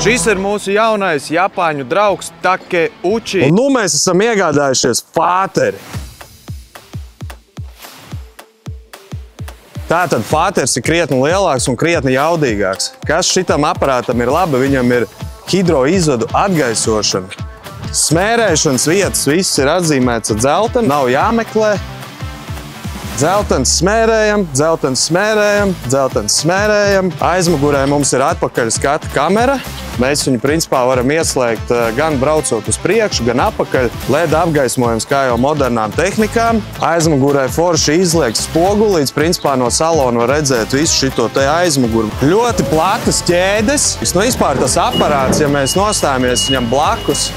Šis ir mūsu jaunais japāņu draugs Takeuchi. Un nu mēs esam iegādājušies fāteri. Tātad fāters ir krietni lielāks un krietni jaudīgāks. Kas šitam aparātam ir labi? Viņam ir hidroizvadu atgaisošana. Smērēšanas vietas viss ir atzīmēts ar dzelteni, nav jāmeklē. Dzeltens smērējam, dzeltens smērējam, dzeltens smērējam. Aizmugurē mums ir atpakaļ skata kamera. Mēs viņu principā varam ieslēgt gan braucot uz priekšu, gan apakaļ. LED apgaismojums kā jau modernām tehnikām. Aizmugurē forši izliekts spogulīts. Principā no salona var redzēt visu šito te aizmuguru. Ļoti platas ķēdes. Vispār tas aparāts, ja mēs nostājamies viņam blakus.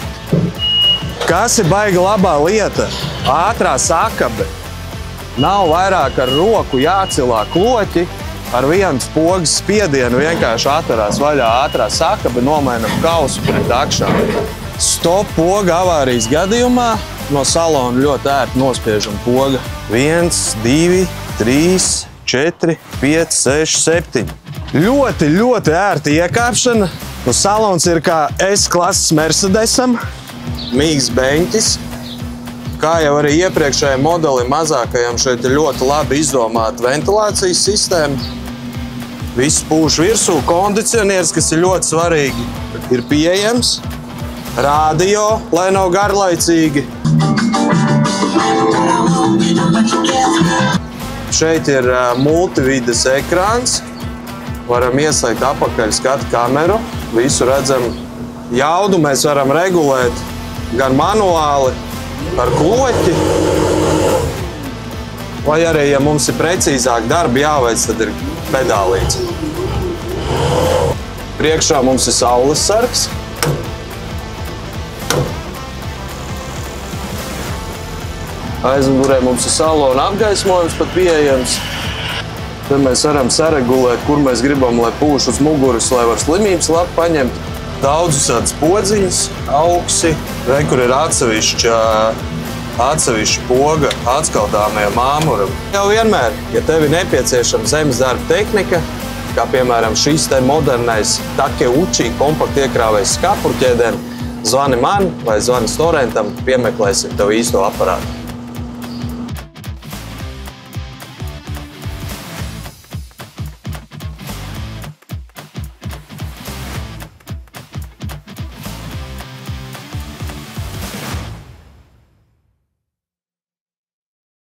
Kas ir baigi labā lieta? Ātrā sakabe. Nav vairāk ar roku jācilā kloķi. Ar vienu spogas spiedienu vienkārši atverās vaļā ātrā sakabe, nomainam kausu pret akšām. Stop poga avārijas gadījumā no salona ļoti ērti nospiežam poga. 1, 2, 3, 4, 5, 6, 7. Ļoti ērti iekāpšana. Salons ir kā S-klases Mercedesam, mīgs beņķis. Kā jau arī iepriekšējiem modelim mazākajam, šeit ir ļoti labi izdomāta ventilācijas sistēma. Viss pūš virsū, kondicionieris, kas ir ļoti svarīgi, ir pieejams. Radio, lai nav garlaicīgi. Šeit ir multivides ekrāns. Varam ieslēgt apakaļ skatu kameru. Visu redzam. Jaudu mēs varam regulēt gan manuāli, ar kloķi, vai arī, ja mums ir precīzāk darbi jāveic, tad ir pedālīts. Priekšā mums ir saules sargs. Aizmugurē mums ir salona apgaismojums pat pieejams. Tad mēs varam saregulēt, kur mēs gribam, lai pūš uz muguras, lai var slimības labi paņemt. Daudz visādas podziņas, augsi, kur ir atsevišķa poga atskaldāmajam āmuram. Jau vienmēr, ja tev ir nepieciešama zemes darba tehnika, kā piemēram šis te modernais Takeuchi kompakti iekrāvējs skapurķēdēm, zvani man vai zvani Storentam, piemeklēsim tev īsto aparātu.